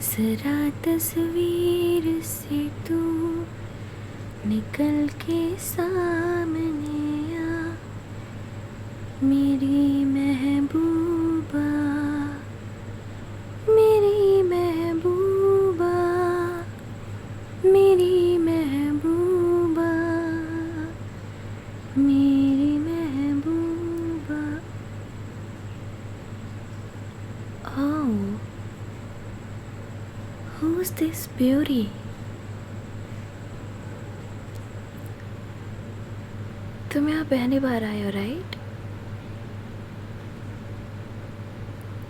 जरा तस्वीर से तू निकल के सामने आ, मेरी महबूबा, मेरी महबूबा, मेरी महबूबा, मेरी महबूबा। Oh, who's this beauty? तुम यहाँ पहली बार आए हो, right?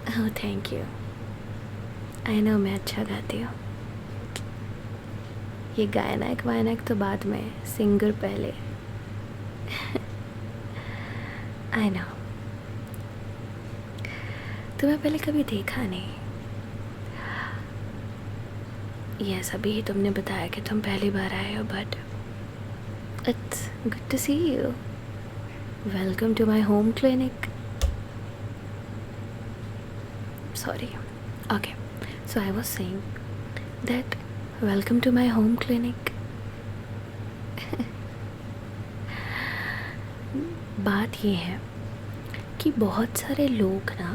Oh thank you. I know मैं अच्छा गाती हूँ। ये गायनक वायनक तो बाद में, सिंगर पहले। I know. तुम्हें पहले कभी देखा नहीं। ये सभी तुमने बताया कि तुम पहली बार आए हो, but it's good to see you. Welcome to my home clinic. Sorry. Okay. So I was saying that welcome to my home clinic. बात ये है कि बहुत सारे लोग ना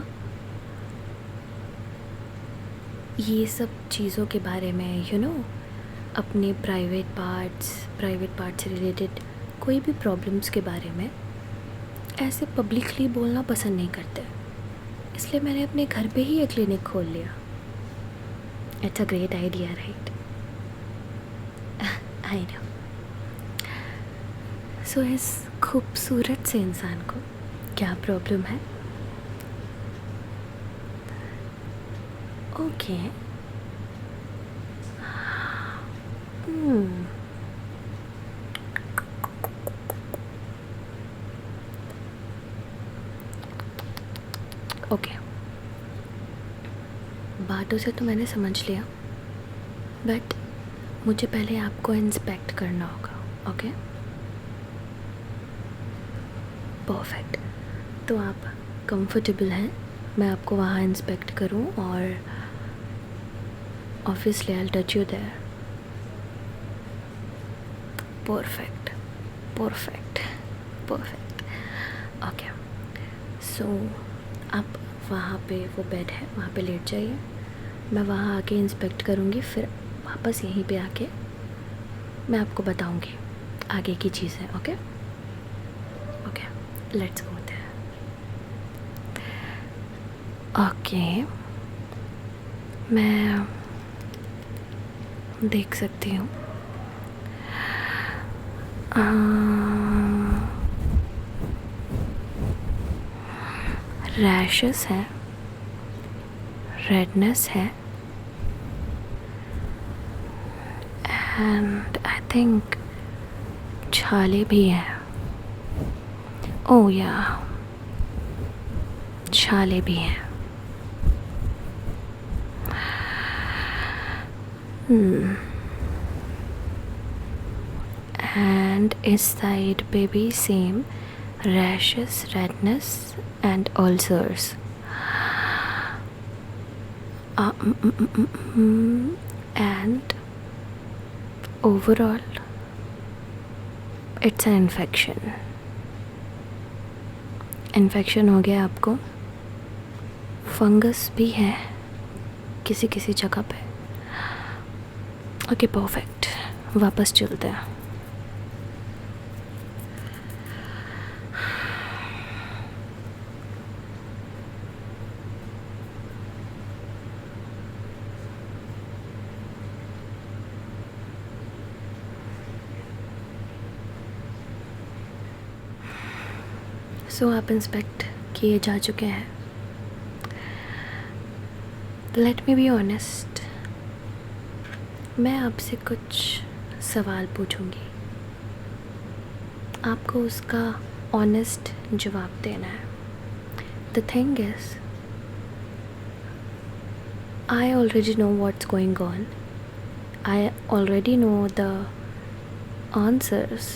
ये सब चीज़ों के बारे में अपने प्राइवेट पार्ट से रिलेटेड कोई भी प्रॉब्लम्स के बारे में ऐसे पब्लिकली बोलना पसंद नहीं करते। इसलिए मैंने अपने घर पे ही एक क्लिनिक खोल लिया। It's a great idea, right? I know. So इस खूबसूरत से इंसान को क्या प्रॉब्लम है? ओके। ओके, बातों से तो मैंने समझ लिया, बट मुझे पहले आपको इंस्पेक्ट करना होगा। Okay, perfect. तो आप कंफर्टेबल हैं मैं आपको वहाँ इंस्पेक्ट करूँ, और obviously I will touch you there. Perfect perfect perfect. Okay, so आप वहाँ पे वो बेड है, वहाँ पे लेट जाइए। मैं वहाँ आके इंस्पेक्ट करूँगी, फिर वापस यहीं पे आके मैं आपको बताऊँगी आगे की चीज़ें। Okay okay, let's go there. Okay, मैं देख सकती हूँ रैशेस हैं, रेडनेस है, एंड आई थिंक छाले भी हैं। ओह या, छाले भी हैं। एंड इस साइड पे भी same rashes, redness and ulcers. And overall it's an infection हो गया आपको। फंगस भी है किसी किसी जगह पे। ओके परफेक्ट, वापस चलते हैं। सो आप इंस्पेक्ट किए जा चुके हैं। लेट मी बी ऑनेस्ट, मैं आपसे कुछ सवाल पूछूंगी, आपको उसका ऑनेस्ट जवाब देना है। The thing is, I already know what's going on, I already know the answers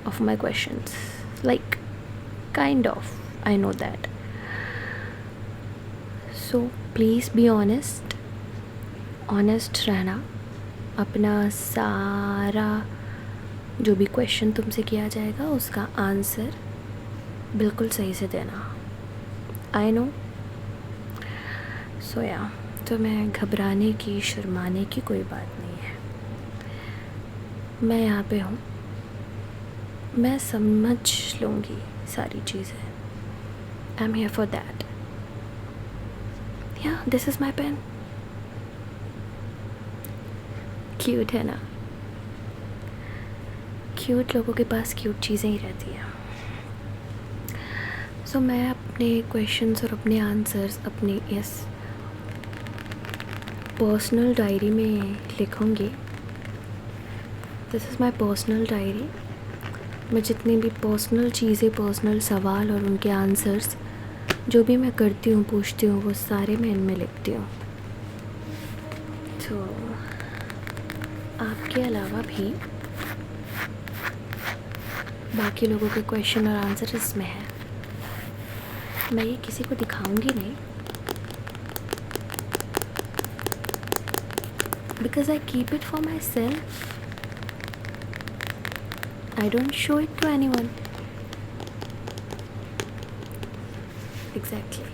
of my questions, like kind of, I know that. So please be honest honest रहना, अपना सारा जो भी क्वेश्चन तुमसे किया जाएगा उसका आंसर बिल्कुल सही से देना। आई नो। सो या, तो मैं घबराने की, शर्माने की कोई बात नहीं है। मैं यहाँ पे हूँ, मैं समझ लूँगी सारी चीज़ें। I am here for that. Yeah, this is my pen. Cute है ना? क्यूट लोगों के पास क्यूट चीज़ें ही रहती हैं। सो मैं अपने क्वेश्चंस और अपने आंसर्स अपने इस पर्सनल डायरी में लिखूँगी। This is my personal diary. मैं जितनी भी पर्सनल चीज़ें, पर्सनल सवाल और उनके आंसर्स जो भी मैं करती हूँ, पूछती हूँ, वो सारे मैं इनमें लिखती हूँ। तो आपके अलावा भी बाकी लोगों के क्वेश्चन और आंसर इसमें है। मैं ये किसी को दिखाऊंगी नहीं, because I keep it for myself. I don't show it to anyone. Exactly.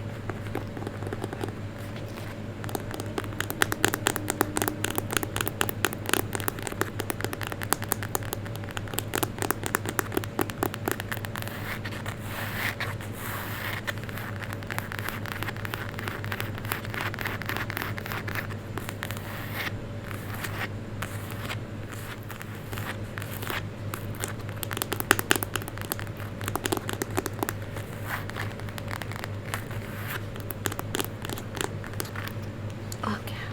Okay.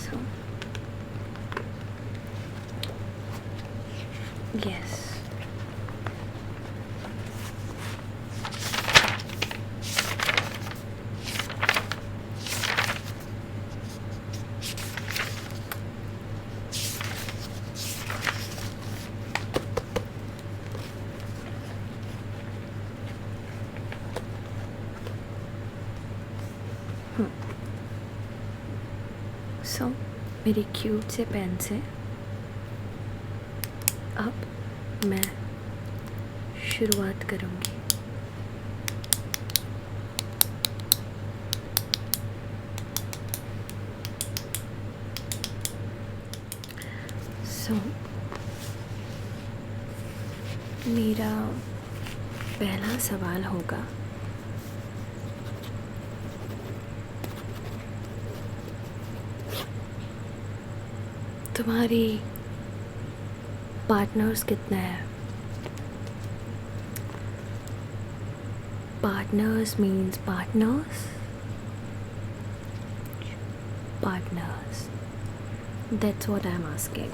So, yes. So मेरी क्यूट से पेन से अब मैं शुरुआत करूँगी। सो मेरा पहला सवाल होगा, तुम्हारी पार्टनर्स कितने हैं? Partners means partners? Partners. That's what I'm asking.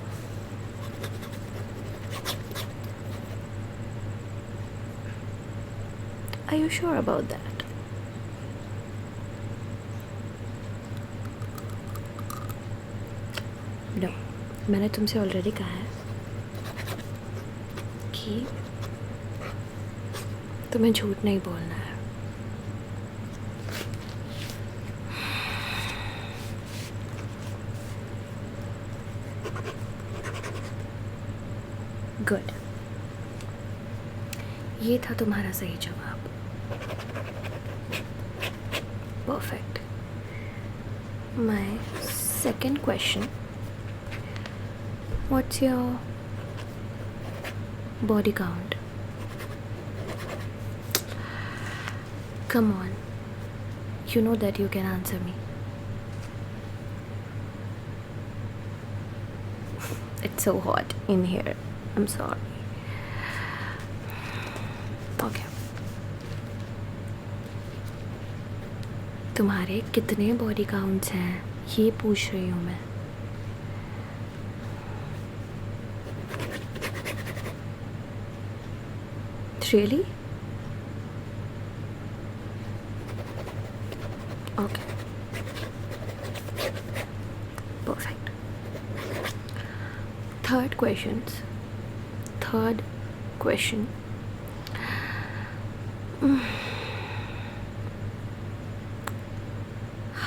Are you sure about that? No. मैंने तुमसे ऑलरेडी कहा है कि तुम्हें झूठ नहीं बोलना है। गुड। ये था तुम्हारा सही जवाब। Perfect. My second question, what's your body count? Come on, you know that you can answer me. It's so hot in here. I'm sorry. Okay. तुम्हारे कितने बॉडी काउंट्स हैं ये पूछ रही हूँ मैं। Really? Okay. Perfect. Third question.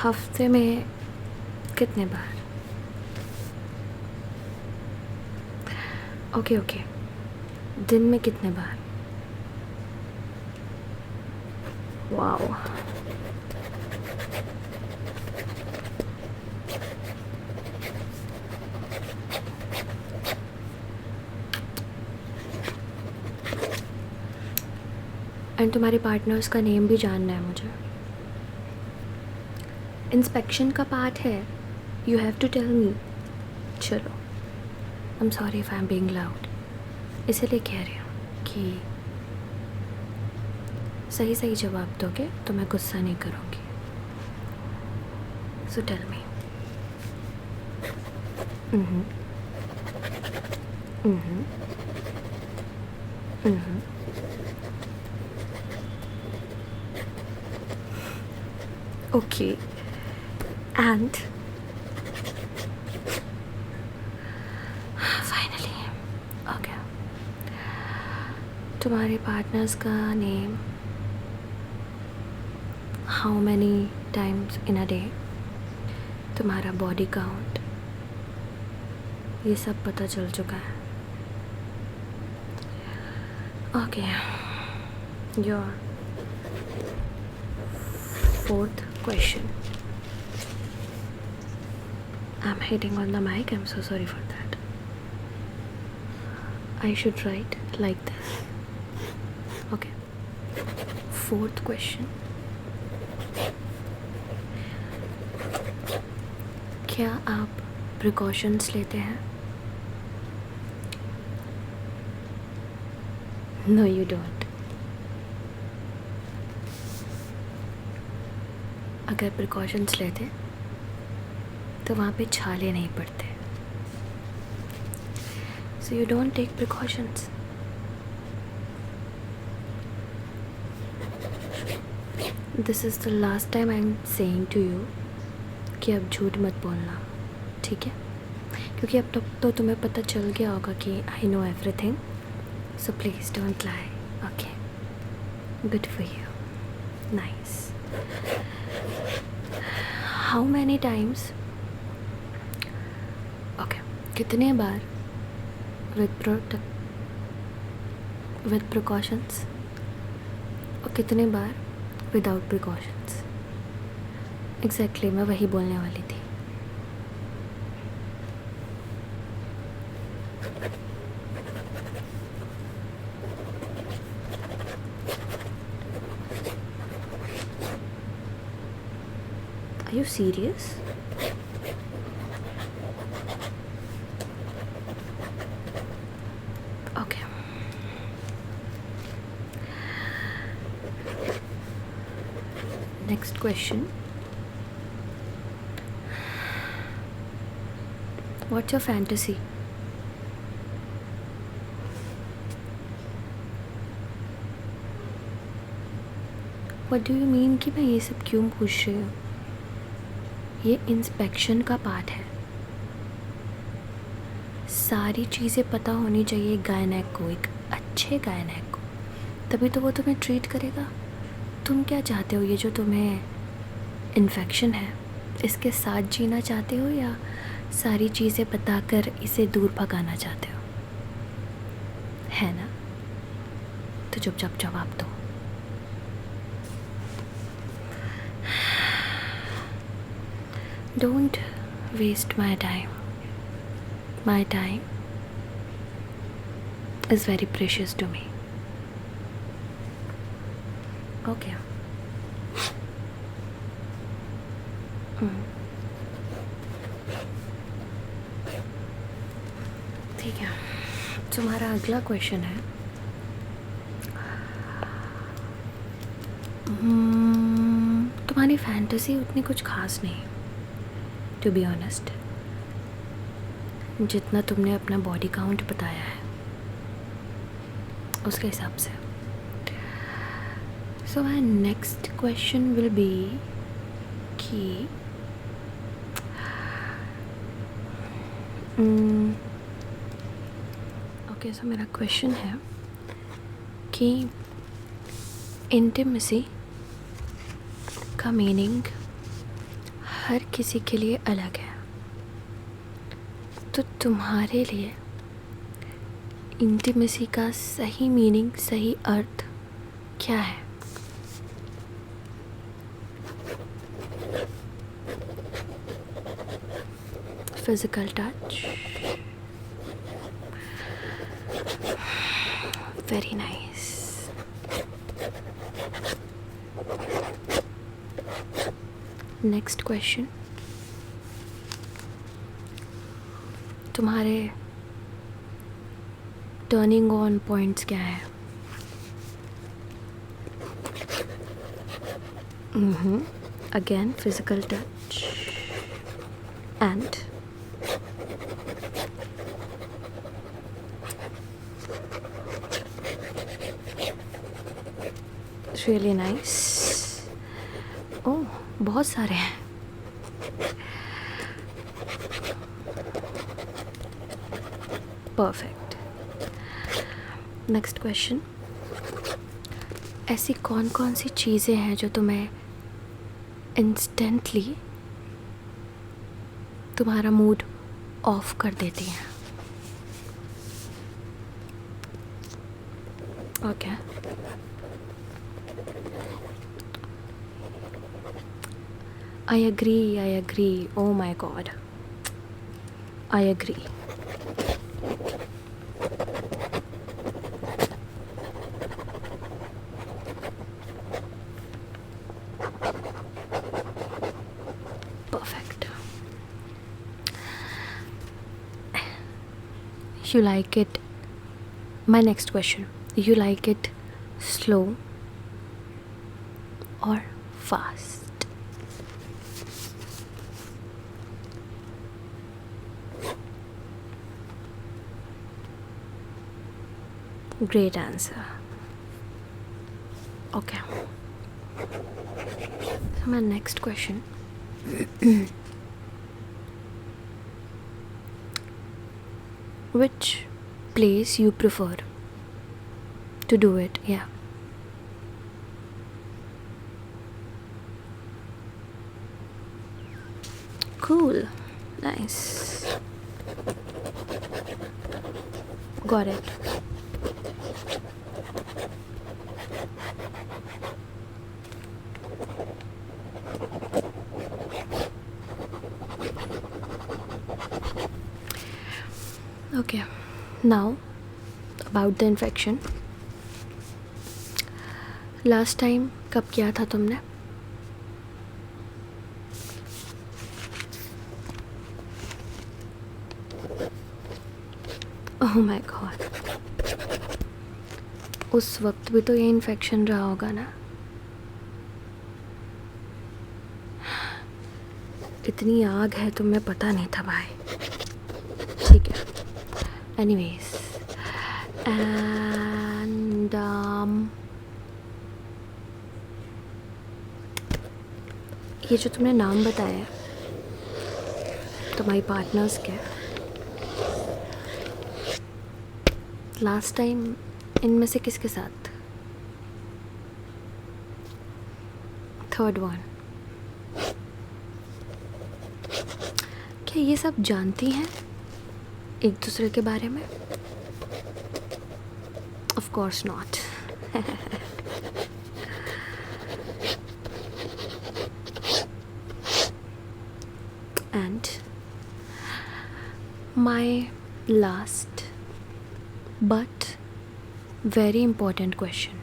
हफ्ते में कितने बार? ओके, दिन में कितने बार? वाओ, एंड तुम्हारे पार्टनर्स का नेम भी जानना है मुझे. इंस्पेक्शन का पार्ट है, you have to tell me. चलो, I am sorry if I am being loud. इसलिए कह रही हूँ कि सही सही जवाब दोगे तो मैं गुस्सा नहीं करूँगी. So tell me. Okay, and finally, okay, तुम्हारे पार्टनर्स का name, how many times in a day, तुम्हारा बॉडी काउंट, ये सब पता चल चुका है. Okay, your fourth question. I'm hitting on the mic, I'm so sorry for that. I should write like this. Okay. Fourth question. क्या आप precautions लेते हैं? No, you don't. अगर प्रिकॉशंस लेते तो वहाँ पे छाले नहीं पड़ते. So you don't take precautions. This is the last time I am saying to you कि अब झूठ मत बोलना, ठीक है? क्योंकि अब तक तो तुम्हें पता चल गया होगा कि I know everything. So please don't lie. Okay, good for you. Nice. How many times? Okay, कितने बार विद प्रिकॉशंस और कितने बार विदाउट प्रिकॉशंस? एग्जैक्टली मैं वही बोलने वाली थी. Are you serious? Okay. Next question. What's your fantasy? What do you mean कि मैं ये सब क्यों पूछ रही हूँ? ये इंस्पेक्शन का पार्ट है. सारी चीज़ें पता होनी चाहिए गायनेक को, एक अच्छे गायनेक को, तभी तो वो तुम्हें ट्रीट करेगा. तुम क्या चाहते हो? ये जो तुम्हें इन्फेक्शन है इसके साथ जीना चाहते हो या सारी चीज़ें बताकर इसे दूर भगाना चाहते हो? है ना? तो चुपचाप जवाब दो. Don't waste my time. My time is very precious to me. Okay. ठीक है, तुम्हारा अगला क्वेश्चन है. तुम्हारी फैंटेसी उतनी कुछ खास नहीं, टू बी ऑनेस्ट. जितना तुमने अपना बॉडी काउंट बताया है उसके हिसाब से. So my next question will be कि ओके, सो मेरा क्वेश्चन है कि इंटिमेसी का मीनिंग हर किसी के लिए अलग है। तो तुम्हारे लिए इंटीमेसी का सही मीनिंग, सही अर्थ क्या है? Physical touch, very nice. Next question, तुम्हारे टर्निंग ऑन पॉइंट्स क्या है? Again physical touch and really nice. Oh, बहुत सारे हैं। परफेक्ट। नेक्स्ट क्वेश्चन, ऐसी कौन कौन सी चीज़ें हैं जो तुम्हें इंस्टेंटली तुम्हारा मूड ऑफ कर देती हैं? Okay, I agree. Oh my God. I agree. Perfect. You like it? My next question. You like it slow or fast? Great answer. Okay. So my next question. Which place you prefer to do it? Yeah. Cool. Nice. Got it. Okay, now about the infection. Last time कब किया था तुमने? Oh my God. उस वक्त भी तो ये infection रहा होगा ना? इतनी आग है तुम्हें पता नहीं था भाई। ठीक है, एनीवेज, एंड ये जो तुमने नाम बताया तुम्हारी पार्टनर्स के, लास्ट टाइम इनमें से किसके साथ? Third one. क्या ये सब जानती हैं एक दूसरे के बारे में? Of course not. And my last but very important question.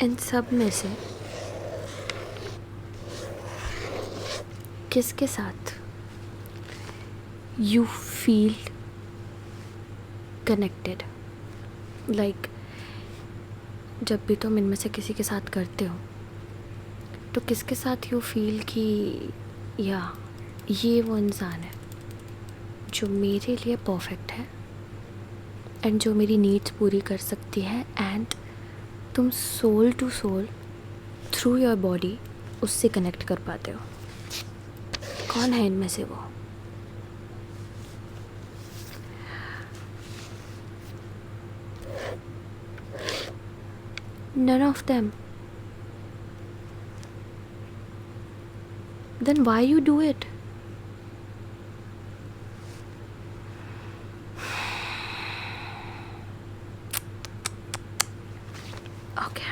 इन सब में से किसके साथ you feel connected? Like जब भी तुम इनमें से किसी के साथ करते हो तो किसके साथ you feel कि या ये वो इंसान है जो मेरे लिए परफेक्ट है एंड जो मेरी नीड्स पूरी कर सकती है, एंड तुम soul to soul through your body उससे कनेक्ट कर पाते हो? कौन है इनमें से वो? None of them. Then why you do it? Okay.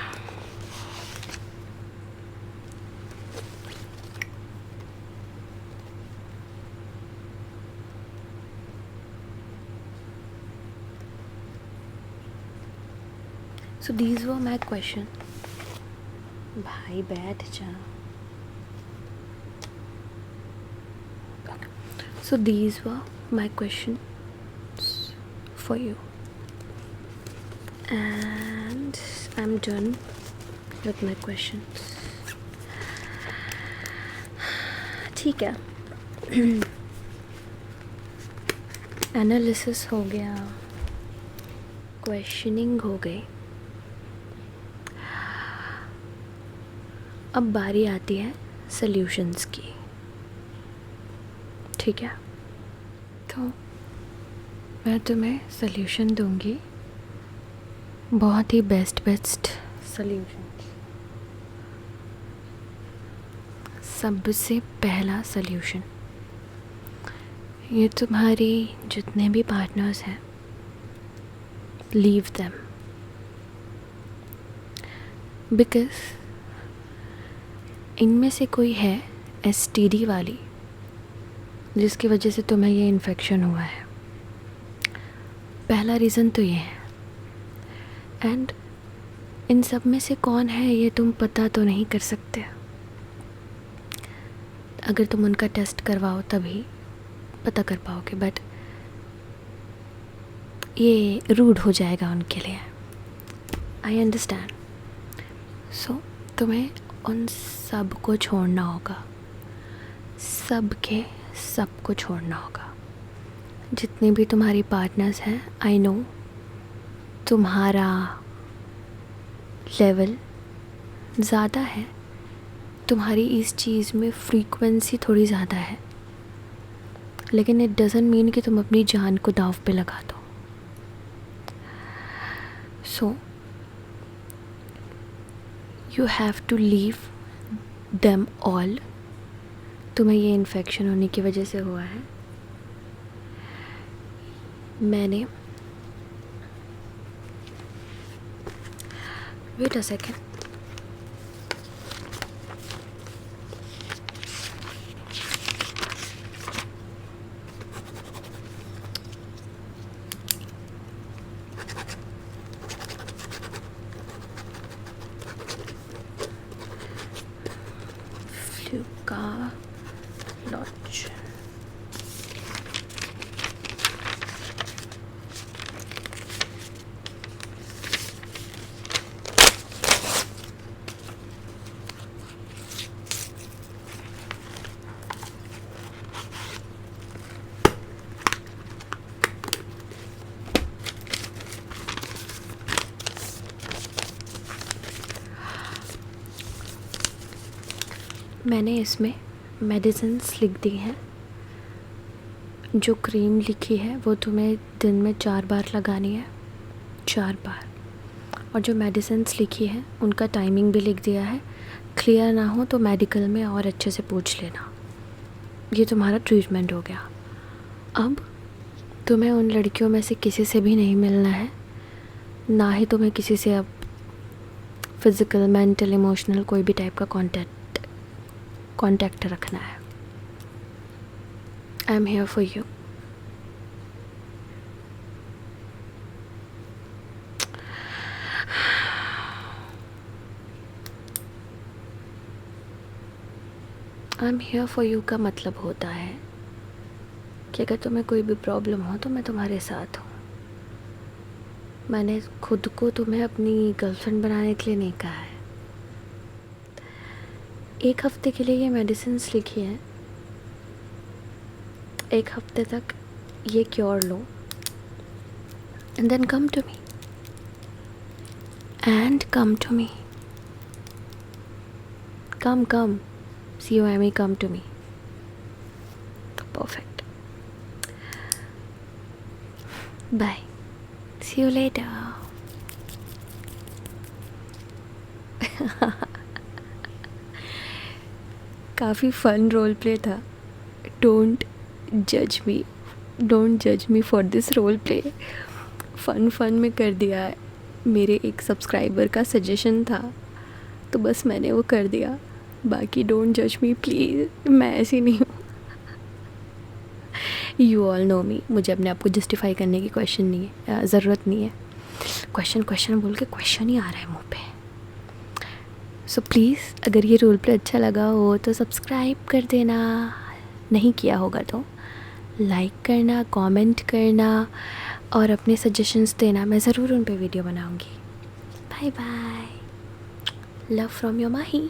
So these were my questions. भाई बैठ जा. Okay. So these were my questions for you. And I'm done with my questions. ठीक है. एनालिसिस हो गया, क्वेश्चनिंग हो गई. अब बारी आती है सॉल्यूशंस की. ठीक है, तो मैं तुम्हें सॉल्यूशन दूंगी, बहुत ही बेस्ट सॉल्यूशन. सबसे पहला सॉल्यूशन, ये तुम्हारी जितने भी पार्टनर्स हैं, लीव देम. बिकॉज इनमें से कोई है STD वाली, जिसकी वजह से तुम्हें ये इन्फेक्शन हुआ है. पहला रीज़न तो ये है. एंड इन सब में से कौन है ये तुम पता तो नहीं कर सकते. अगर तुम उनका टेस्ट करवाओ तभी पता कर पाओगे, बट ये रूड हो जाएगा उनके लिए. I understand. सो तुम्हें उन सब को छोड़ना होगा, सब को छोड़ना होगा. जितने भी तुम्हारी पार्टनर्स हैं, आई नो तुम्हारा लेवल ज़्यादा है, तुम्हारी इस चीज़ में फ्रीक्वेंसी थोड़ी ज़्यादा है, लेकिन इट डज़ंट मीन कि तुम अपनी जान को दांव पे लगा दो. So you have to leave them all. तुम्हें ये इन्फेक्शन होने की वजह से हुआ है. मैंने वेट अ सेकेंड. फ्लूका लॉज. मैंने इसमें मेडिसिन्स लिख दी हैं. जो क्रीम लिखी है वो तुम्हें दिन में 4 बार लगानी है, 4 बार. और जो मेडिसिन्स लिखी है उनका टाइमिंग भी लिख दिया है. क्लियर ना हो तो मेडिकल में और अच्छे से पूछ लेना. ये तुम्हारा ट्रीटमेंट हो गया. अब तुम्हें उन लड़कियों में से किसी से भी नहीं मिलना है, ना ही तुम्हें किसी से अब फिज़िकल, मेंटल, इमोशनल कोई भी टाइप का कांटेक्ट रखना है. आई am here for you. I am here for you का मतलब होता है कि अगर तुम्हें कोई भी प्रॉब्लम हो तो मैं तुम्हारे साथ हूँ. मैंने खुद को तुम्हें अपनी गर्लफ्रेंड बनाने के लिए नहीं कहा है. 1 हफ्ते के लिए ये मेडिसिन्स लिखी हैं. 1 हफ्ते तक ये क्योर लो and then come to me. Come. COME, come to me. Perfect. Bye. See you later. काफ़ी फ़न रोल प्ले था. डोंट जज मी, डोंट जज me for this role play. फ़न में कर दिया है. मेरे एक सब्सक्राइबर का सजेशन था तो बस मैंने वो कर दिया. बाकी डोंट जज मी प्लीज़, मैं ऐसी नहीं हूँ. यू ऑल नो मी. मुझे अपने आप को जस्टिफाई करने की क्वेश्चन नहीं है, ज़रूरत नहीं है. क्वेश्चन बोल के क्वेश्चन ही आ रहा है मुँह पे. सो प्लीज़ अगर ये रोल प्ले अच्छा लगा हो तो सब्सक्राइब कर देना. नहीं किया होगा तो लाइक करना, कमेंट करना और अपने सजेशंस देना. मैं ज़रूर उन पे वीडियो बनाऊंगी. Bye bye. Love from your Mahi.